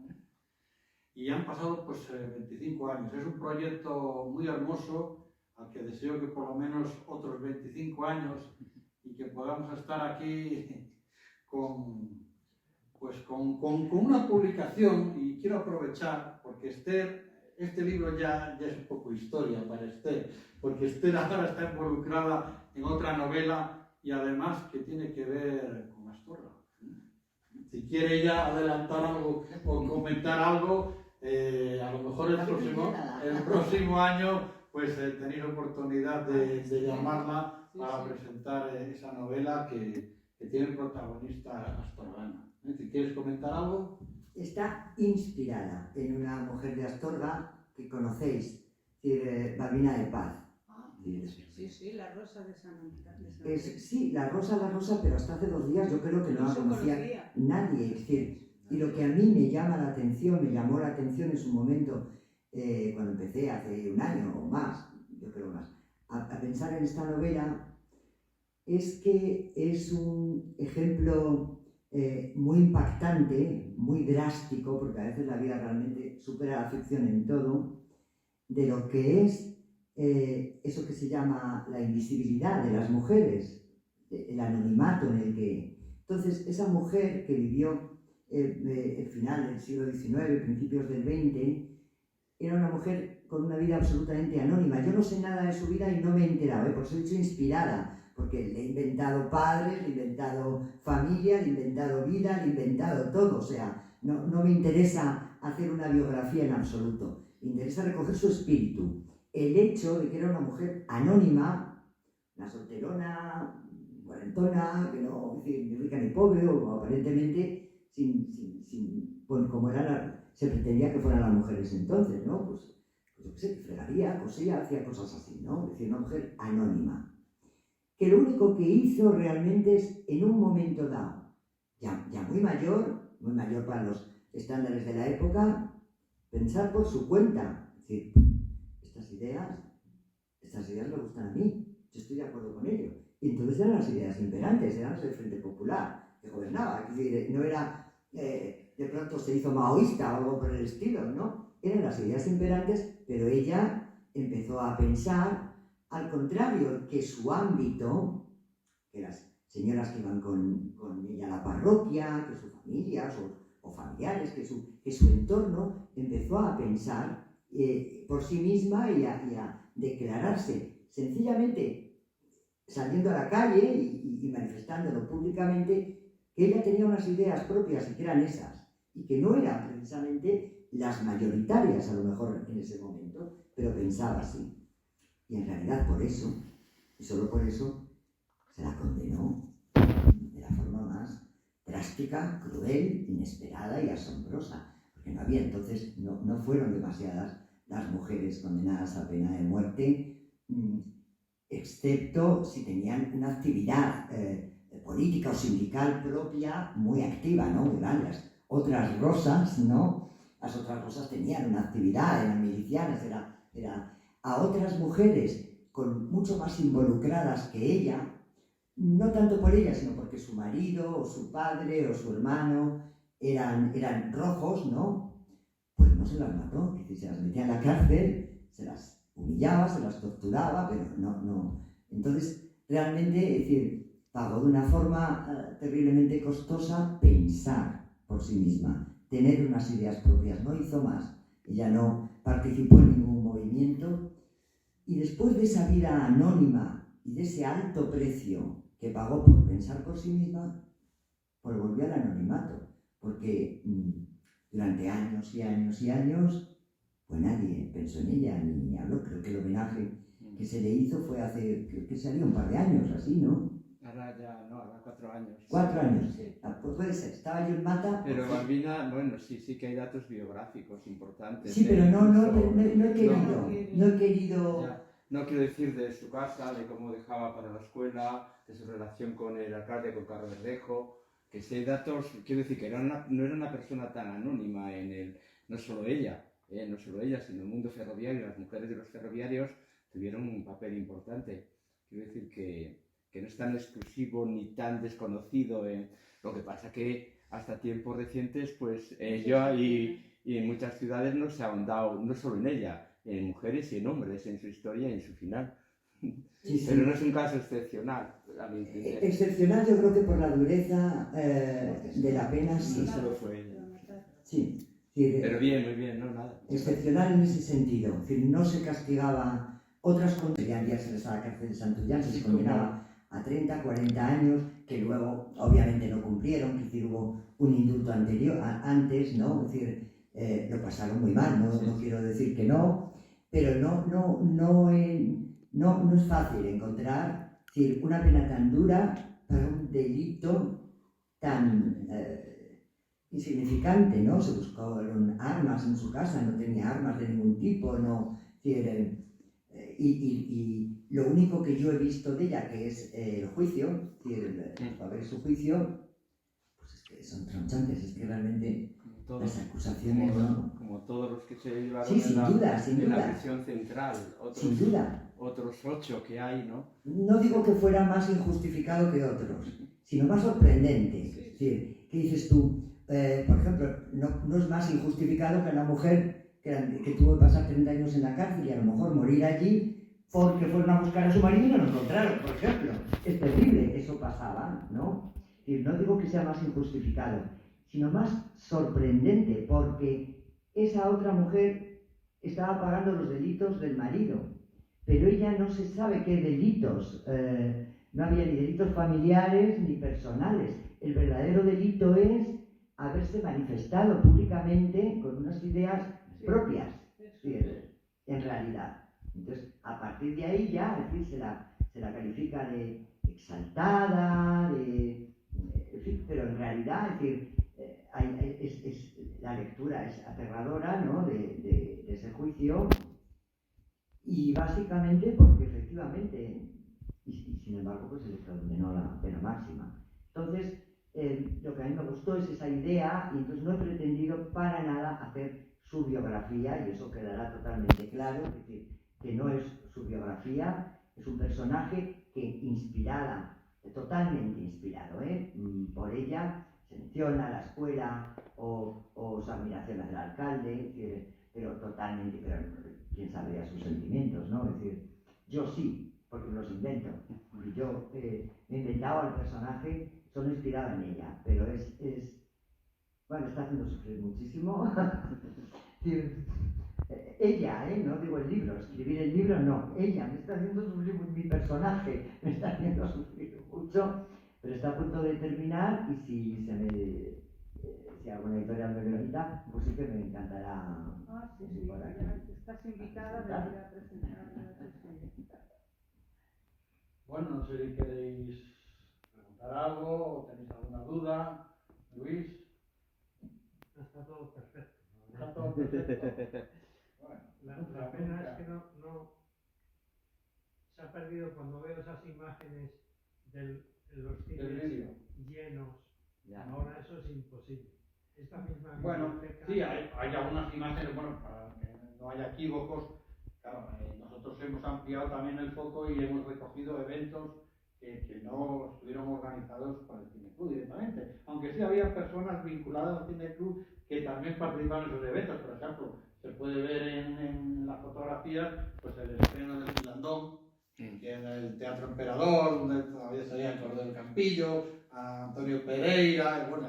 y han pasado pues 25 años. Es un proyecto muy hermoso al que deseo que por lo menos otros 25 años y que podamos estar aquí con una publicación. Y quiero aprovechar, porque este libro ya es un poco historia para Esther, porque Esther ahora está involucrada en otra novela y además que tiene que ver con Astorga. Si quiere ya adelantar algo o comentar algo, a lo mejor el próximo año pues tenéis oportunidad de llamarla para presentar esa novela que tiene el protagonista astorgana. Si quieres comentar algo. Está inspirada en una mujer de Astorga que conocéis, Balbina de Paz. Sí, la Rosa de San Sí, la Rosa, pero hasta hace 2 días yo creo que no la conocía nadie. Es decir, y lo que a mí me llamó la atención en su momento, cuando empecé hace un año o más, yo creo más, a pensar en esta novela, es que es un ejemplo muy impactante, muy drástico, porque a veces la vida realmente supera la ficción en todo, de lo que es eso que se llama la invisibilidad de las mujeres, el anonimato en el que... Entonces, esa mujer que vivió el final del siglo XIX, principios del XX, era una mujer con una vida absolutamente anónima. Yo no sé nada de su vida y no me he enterado, por eso he dicho inspirada, porque le he inventado padres, le he inventado familia, le he inventado vida, le he inventado todo. O sea, no me interesa hacer una biografía en absoluto. Me interesa recoger su espíritu. El hecho de que era una mujer anónima, una solterona, cuarentona, que no, es decir, ni rica ni pobre, o aparentemente bueno, como se pretendía que fueran las mujeres entonces, ¿no? Pues yo qué sé, fregaría, cosía, hacía cosas así, ¿no? Es decir, una mujer anónima. Que lo único que hizo realmente es, en un momento dado, ya muy mayor para los estándares de la época, pensar por su cuenta. Es decir, estas ideas me gustan a mí, yo estoy de acuerdo con ello. Y entonces eran las ideas imperantes, eran las del Frente Popular, que gobernaba. Es decir, no era, de pronto se hizo maoísta o algo por el estilo, ¿no? Eran las ideas imperantes, pero ella empezó a pensar, al contrario, que su ámbito, que las señoras que iban con ella a la parroquia, que sus familias o familiares, que su entorno, empezó a pensar por sí misma y a declararse sencillamente saliendo a la calle y manifestándolo públicamente, que ella tenía unas ideas propias y que eran esas, y que no eran precisamente las mayoritarias a lo mejor en ese momento, pero pensaba así. Y en realidad por eso, y solo por eso, se la condenó de la forma más drástica, cruel, inesperada y asombrosa, porque no había entonces, no fueron demasiadas las mujeres condenadas a pena de muerte, excepto si tenían una actividad política o sindical propia muy activa, ¿no? Muy grande. Las otras rosas, ¿no? Las otras rosas tenían una actividad, eran milicianas, a otras mujeres mucho más involucradas que ella, no tanto por ella, sino porque su marido o su padre o su hermano eran rojos, ¿no? Pues no se las mató, es decir, se las metía en la cárcel, se las humillaba, se las torturaba, pero no. Entonces, realmente, es decir, pagó de una forma terriblemente costosa pensar por sí misma, tener unas ideas propias, no hizo más. Ella no participó en ningún movimiento y después de esa vida anónima y de ese alto precio que pagó por pensar por sí misma, pues volvió al anonimato, porque durante años y años y años, pues nadie pensó en ella ni habló. Creo que el homenaje que se le hizo fue hace, creo que salió un par de años, así, ¿no? Ahora 4 años. 4 años, pues puede ser, estaba yo en Mata. Pero Balbina, bueno, sí que hay datos biográficos importantes. Sí, pero no he querido... Ya. No quiero decir de su casa, de cómo dejaba para la escuela, de su relación con el alcalde, con Carlos Verdejo, que si hay datos, quiero decir que no era una persona tan anónima no solo ella, sino el mundo ferroviario. Las mujeres de los ferroviarios tuvieron un papel importante. Quiero decir que no es tan exclusivo ni tan desconocido. Lo que pasa que hasta tiempos recientes, pues y en muchas ciudades no se ha ahondado, no solo en ella, en mujeres y en hombres, en su historia y en su final. Sí. Pero no es un caso excepcional, a mi entender. Excepcional, yo creo que por la dureza de la pena, sí. No solo fue ella. Sí. Pero bien, muy bien, no, nada. Excepcional en ese sentido. Es decir, no se castigaba otras condenas, se les a la cárcel de Santullán, se les condenaba a 30, 40 años, que luego obviamente no cumplieron, es decir, hubo un indulto antes, ¿no? Es decir, lo pasaron muy mal, no quiero decir que no, pero no es fácil encontrar, es decir, una pena tan dura para un delito tan insignificante, ¿no? Se buscaron armas en su casa, no tenía armas de ningún tipo, no, es decir, y lo único que yo he visto de ella, que es el juicio, es decir, para ver su juicio, pues es que son tronchantes, es que realmente todos, las acusaciones, ¿no? como todos los que se llevaron Sí, sin duda, sin en la duda. prisión central, Sin duda. otros 8 que hay, ¿no? No digo que fuera más injustificado que otros, sino más sorprendente. Es decir, ¿qué dices tú? Por ejemplo, no es más injustificado que una mujer que tuvo que pasar 30 años en la cárcel y a lo mejor morir allí porque fueron a buscar a su marido y no lo encontraron, por ejemplo. Es terrible, eso pasaba, ¿no? Es decir, no digo que sea más injustificado, sino más sorprendente, porque esa otra mujer estaba pagando los delitos del marido, pero ella no se sabe qué delitos, no había ni delitos familiares ni personales. El verdadero delito es haberse manifestado públicamente con unas ideas propias, en realidad. Entonces, a partir de ahí ya, es decir, se la califica de exaltada, en fin, pero en realidad, es decir, la lectura es aterradora, ¿no?, de ese juicio, y básicamente porque efectivamente, y sin embargo, pues se le condenó la pena máxima. Entonces, lo que a mí me gustó es esa idea, y entonces no he pretendido para nada hacer su biografía, y eso quedará totalmente claro, es decir, que no es su biografía, es un personaje que inspirada, totalmente inspirado, por ella, se menciona la escuela o su admiración hacia el alcalde, pero totalmente, pero quién sabe ya sus sentimientos, ¿no? Es decir, yo sí, porque me los invento, y yo me he inventado al personaje solo inspirado en ella, pero bueno, está haciendo sufrir muchísimo. Ella, no digo el libro, escribir el libro no, ella me está haciendo sufrir, mi personaje me está haciendo sufrir mucho, pero está a punto de terminar, y si alguna editorial me permita, pues sí que me encantará. Sí, ya estás invitada a venir a presentar. Bueno, no sé si queréis preguntar algo o tenéis alguna duda. Luis. Está todo perfecto. Está todo perfecto. Bueno, La pena es que no se ha perdido cuando veo esas imágenes de los cines llenos. Ya. Ahora eso es imposible. Esta misma bueno, biblioteca... sí, hay algunas imágenes, bueno, para que no haya equívocos. Claro, nosotros hemos ampliado también el foco y hemos recogido eventos que no estuvieron organizados por el Cine Club directamente, aunque sí había personas vinculadas al Cine Club que también participaron en esos eventos. Por ejemplo, se puede ver en las fotografías pues el estreno del Filandón, que en el Teatro Emperador, donde todavía salía el Cordero Campillo, a Antonio Pereira, y bueno,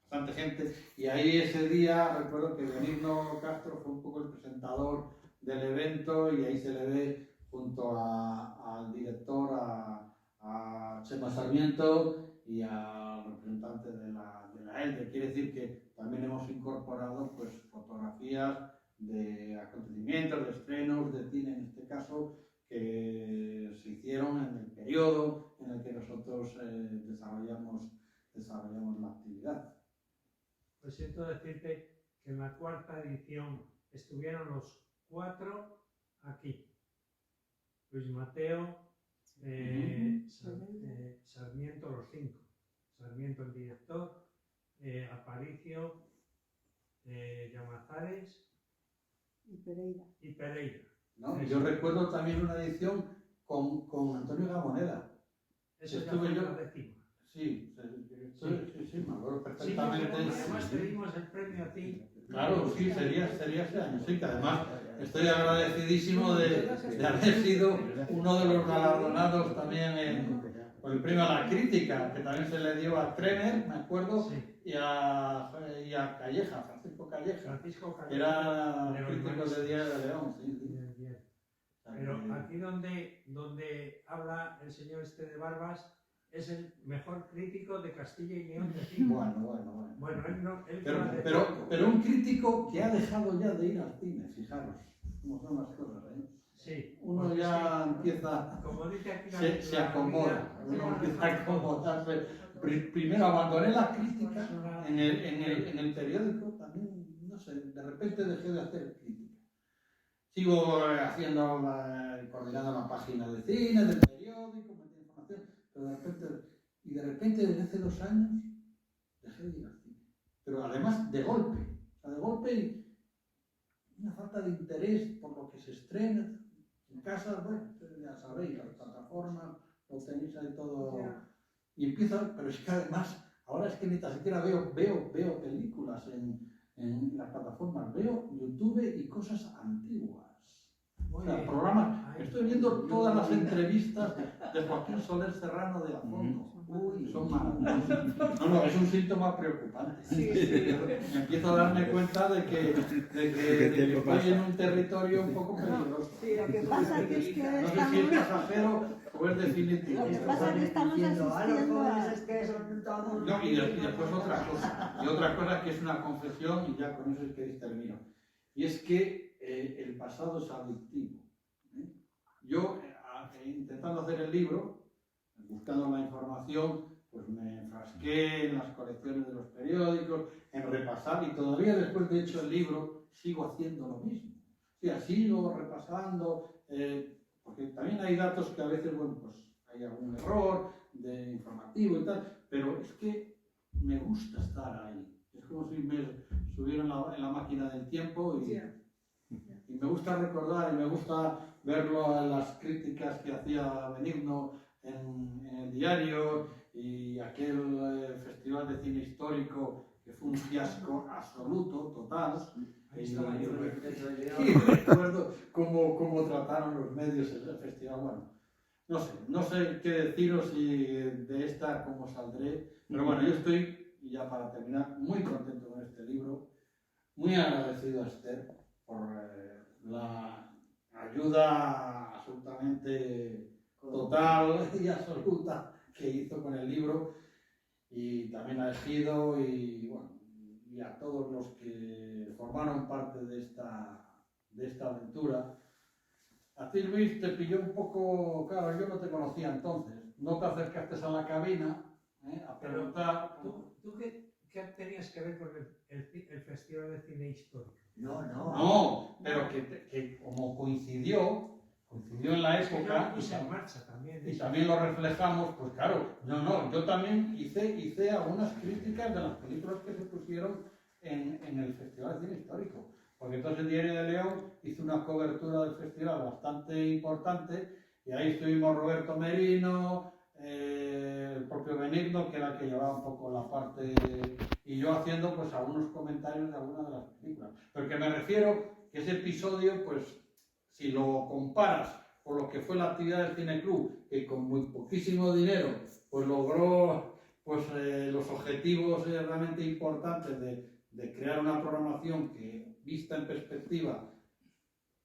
bastante gente, y ahí ese día recuerdo que Benigno Castro fue un poco el presentador del evento, y ahí se le ve junto al director, a Chema Sarmiento y al representante de la ELDE. Quiere decir que también hemos incorporado pues fotografías de acontecimientos, de estrenos, de cine en este caso, que se hicieron en el periodo en el que nosotros desarrollamos la actividad. Pues siento decirte que en la cuarta edición estuvieron los 4 aquí. Luis Mateo, Sarmiento, los 5. Sarmiento el director, Aparicio, Llamazares Y Pereira. y Pereira. ¿No? Yo recuerdo también una edición con Antonio Gamoneda. Eso ya Estuve fue yo. la 10ª. Sí, me acuerdo perfectamente. Sí, además te dimos el premio a ti. Claro, sí, sería ese año. Sí, que además estoy agradecidísimo de haber sido uno de los galardonados también por el premio a la crítica, que también se le dio a Tremer, me acuerdo, Sí. y a Calleja, Francisco Calleja, que era crítico de Diario de León. Sí. Bien, bien. Pero aquí donde habla el señor este de Barbas, es el mejor crítico de Castilla y León de cine. Bueno. Bueno, él no... Pero un crítico que ha dejado ya de ir al cine, fijaros cómo son las cosas, ¿eh? Sí. Uno ya empieza, Como dice aquí se acomoda, uno empieza a acomodarse. Primero abandoné la crítica en el periódico, también, no sé, de repente dejé de hacer crítica. Sigo coordinando la página de cine, del periódico, metiendo información, pero de repente desde hace 2 años dejé de ir al cine. Pero además de golpe. golpe una falta de interés por lo que se estrena en casa, bueno, ya sabéis, las plataformas, lo tenéis ahí todo. Ya. Y empieza, pero es que además, ahora es que ni tan siquiera veo películas en las plataformas, veo YouTube y cosas antiguas. O sea, programas, estoy viendo todas las entrevistas de Joaquín Soler Serrano de a fondo. Uy, son maravillosas. No, es un síntoma preocupante. Me empiezo a darme cuenta de que estoy en un territorio un poco peligroso. Sí, lo que pasa es que No sé si es pasajero o es definitivo. Lo que pasa es que estamos Diciendo, a los asistiendo jóvenes a... es que son todos... No, y después otra cosa. Y otra cosa que es una confesión, y ya con eso es que termino. Y es que el pasado es adictivo. Yo, intentando hacer el libro, buscando la información, pues me enfrasqué en las colecciones de los periódicos, en repasar, y todavía después de hecho el libro sigo haciendo lo mismo. O sea, sigo repasando, porque también hay datos que a veces, bueno, pues hay algún error de informativo y tal, pero es que me gusta estar ahí. Es como si me subiera en la máquina del tiempo y me gusta recordar y me gusta verlo en las críticas que hacía Benigno en el diario y aquel festival de cine histórico que fue un fiasco absoluto, total. Y recuerdo cómo trataron los medios el festival. Bueno, no sé qué deciros y de esta cómo saldré, pero bueno, yo estoy, y ya para terminar, muy contento con este libro, muy agradecido a Esther por la ayuda absolutamente total y absoluta que hizo con el libro, y también a Ejido y, bueno, y a todos los que formaron parte de esta aventura. A ti, Luis, te pilló un poco, claro, yo no te conocía entonces, no te acercaste a la cabina a preguntar. ¿Tú qué tenías que ver con el Festival de Cine Histórico? No, pero que como coincidió en la época Y se marcha también. y también lo reflejamos, pues claro, yo también hice algunas críticas de las películas que se pusieron en el Festival de Cine Histórico, porque entonces el Diario de León hizo una cobertura del festival bastante importante y ahí estuvimos Roberto Merino, el propio Benigno, que era el que llevaba un poco la parte, y yo haciendo pues algunos comentarios de algunas de las películas. Pero que me refiero que ese episodio, pues si lo comparas con lo que fue la actividad del Cine Club, que con muy poquísimo dinero pues logró pues los objetivos realmente importantes de crear una programación que, vista en perspectiva,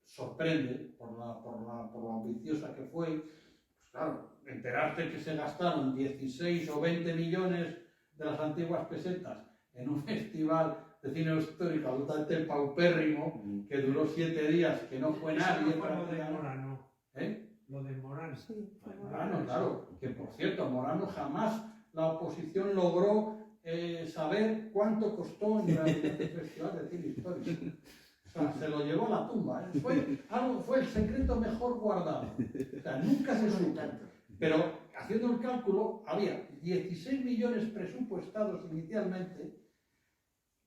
sorprende por lo ambiciosa que fue. Pues claro, enterarte que se gastaron 16 o 20 millones de las antiguas pesetas en un festival de cine histórico absolutamente paupérrimo, que duró 7 días, que no fue nadie. Fue lo de Morano. ¿Eh? Lo de Morano. Sí, fue Morano, claro. Que por cierto, Morano jamás la oposición logró saber cuánto costó en el Festival de Cine Histórico. O sea, se lo llevó a la tumba. Fue el secreto mejor guardado. O sea, nunca se supo. Pero haciendo el cálculo, había 16 millones presupuestados inicialmente.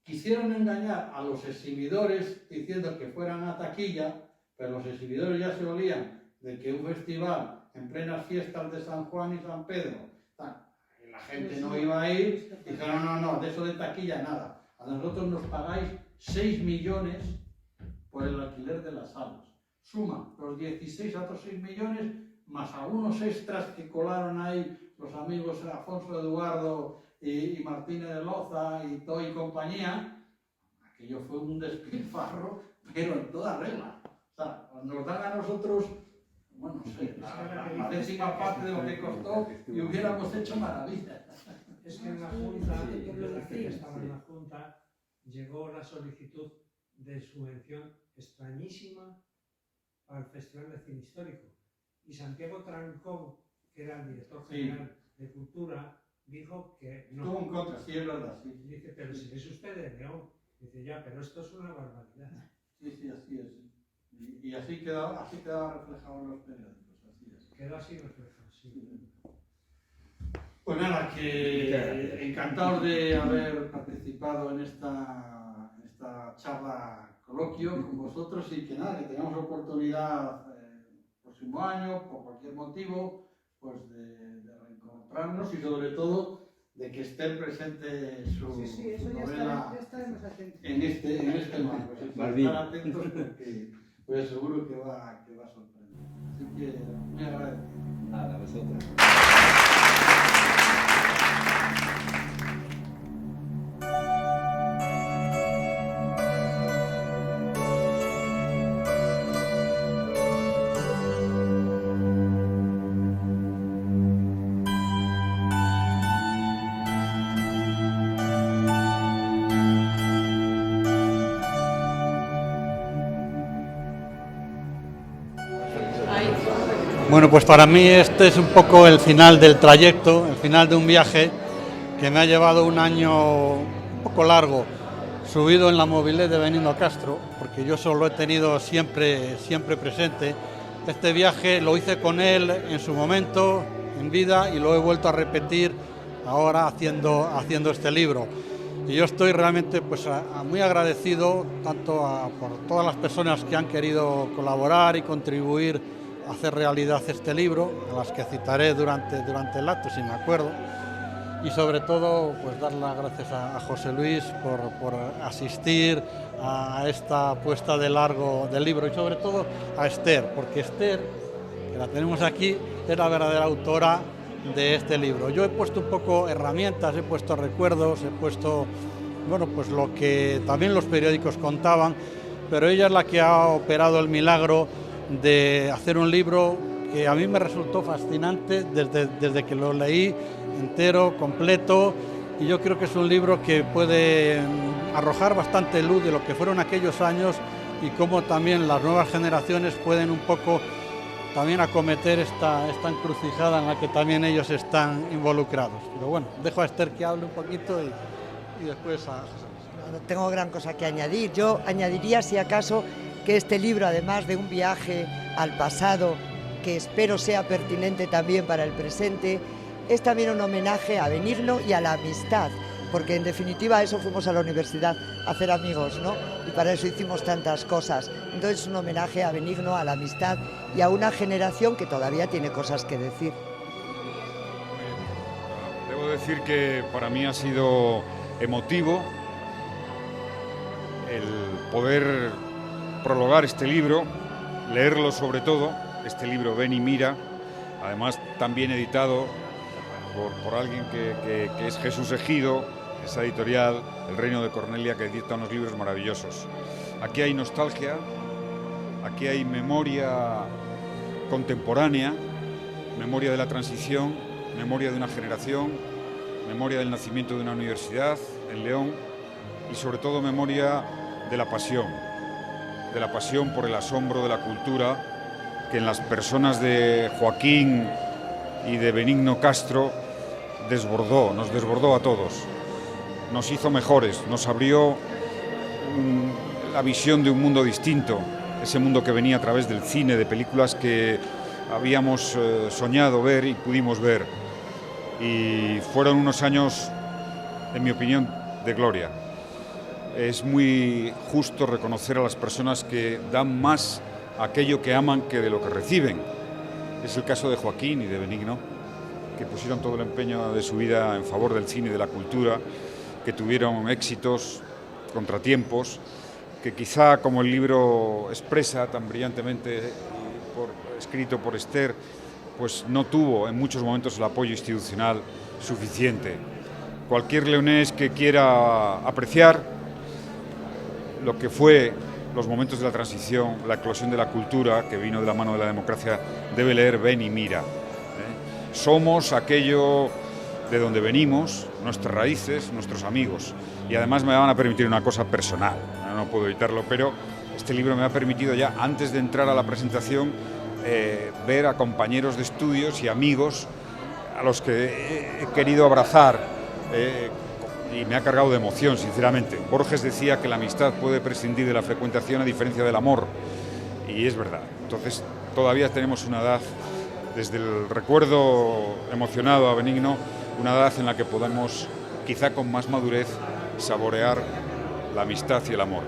Quisieron engañar a los exhibidores diciendo que fueran a taquilla, pero los exhibidores ya se olían de que un festival en plenas fiestas de San Juan y San Pedro, la gente no iba a ir, dijeron no, de eso de taquilla nada. A nosotros nos pagáis 6 millones por el alquiler de las salas. Suma los 16 a otros 6 millones, más algunos extras que colaron ahí los amigos Afonso Eduardo y Martínez de Loza y Toy y compañía. Aquello fue un despilfarro, pero en toda regla. O sea, nos dan a nosotros, bueno, no sé, la décima parte de lo que costó y hubiéramos hecho maravillas. Es que en la Junta, desde que estaba en la Junta, llegó la solicitud de subvención extrañísima para el Festival de Cine Histórico. Y Santiago Trancón, que era el director general de Cultura, dijo que no. Estuvo en contra, sí, es verdad, sí. Dice, pero si es usted de León. Dice, ya, pero esto es una barbaridad. Sí, así es. Y así quedaba reflejado en los periódicos, así es. Quedó así reflejado, sí. Pues nada, que encantados de haber participado en esta esta charla coloquio con vosotros y que nada, que tengamos oportunidad el próximo año, por cualquier motivo, pues de reencontrarnos y sobre todo de que esté presente su, Sí, eso su ya novela estaremos atentos. en este marco. Así que Malvin. estar atentos porque pues seguro que va a sorprender. Así que muy agradecido. Nada, vosotros. Bueno, pues para mí este es un poco el final del trayecto, el final de un viaje que me ha llevado un año un poco largo, subido en la movilidad de Benigno Castro, porque yo solo he tenido siempre presente. Este viaje lo hice con él en su momento, en vida, y lo he vuelto a repetir ahora haciendo este libro. Y yo estoy realmente pues muy agradecido tanto por todas las personas que han querido colaborar y contribuir a hacer realidad este libro, a las que citaré durante el acto, si me acuerdo, y sobre todo pues dar las gracias a José Luis por asistir a esta puesta de largo del libro, y sobre todo a Esther, porque Esther, que la tenemos aquí, es la verdadera autora de este libro. Yo he puesto un poco herramientas, he puesto recuerdos, he puesto, bueno, pues lo que también los periódicos contaban, pero ella es la que ha operado el milagro de hacer un libro que a mí me resultó fascinante desde que lo leí entero, completo, y yo creo que es un libro que puede arrojar bastante luz de lo que fueron aquellos años y cómo también las nuevas generaciones pueden un poco también acometer esta encrucijada en la que también ellos están involucrados. Pero bueno, dejo a Esther que hable un poquito y después a José Luis. No tengo gran cosa que añadir. Yo añadiría, si acaso, que este libro, además de un viaje al pasado, que espero sea pertinente también para el presente, es también un homenaje a Benigno y a la amistad, porque en definitiva a eso fuimos a la universidad, a hacer amigos, ¿no? Y para eso hicimos tantas cosas. Entonces es un homenaje a Benigno, a la amistad y a una generación que todavía tiene cosas que decir. Debo decir que para mí ha sido emotivo el poder prologar este libro, leerlo sobre todo, este libro Ven y Mira, además también editado por alguien que es Jesús Ejido, esa editorial, El Reino de Cornelia, que edita unos libros maravillosos. Aquí hay nostalgia, aquí hay memoria contemporánea, memoria de la transición, memoria de una generación, memoria del nacimiento de una universidad en León y sobre todo memoria de la pasión por el asombro de la cultura que en las personas de Joaquín y de Benigno Castro nos desbordó a todos, nos hizo mejores, nos abrió la visión de un mundo distinto, ese mundo que venía a través del cine, de películas que habíamos soñado ver y pudimos ver. Y fueron unos años, en mi opinión, de gloria. Es muy justo reconocer a las personas que dan más aquello que aman que de lo que reciben. Es el caso de Joaquín y de Benigno, que pusieron todo el empeño de su vida en favor del cine y de la cultura, que tuvieron éxitos, contratiempos, que quizá, como el libro expresa tan brillantemente, escrito por Esther, pues no tuvo en muchos momentos el apoyo institucional suficiente. Cualquier leonés que quiera apreciar lo que fue los momentos de la transición, la eclosión de la cultura que vino de la mano de la democracia, debe leer Ven y Mira. Somos aquello de donde venimos, nuestras raíces, nuestros amigos. Y además me van a permitir una cosa personal, no puedo evitarlo, pero este libro me ha permitido ya, antes de entrar a la presentación, ver a compañeros de estudios y amigos a los que he querido abrazar y me ha cargado de emoción, sinceramente. Borges decía que la amistad puede prescindir de la frecuentación a diferencia del amor, y es verdad. Entonces todavía tenemos una edad, desde el recuerdo emocionado a Benigno, una edad en la que podemos, quizá con más madurez, saborear la amistad y el amor.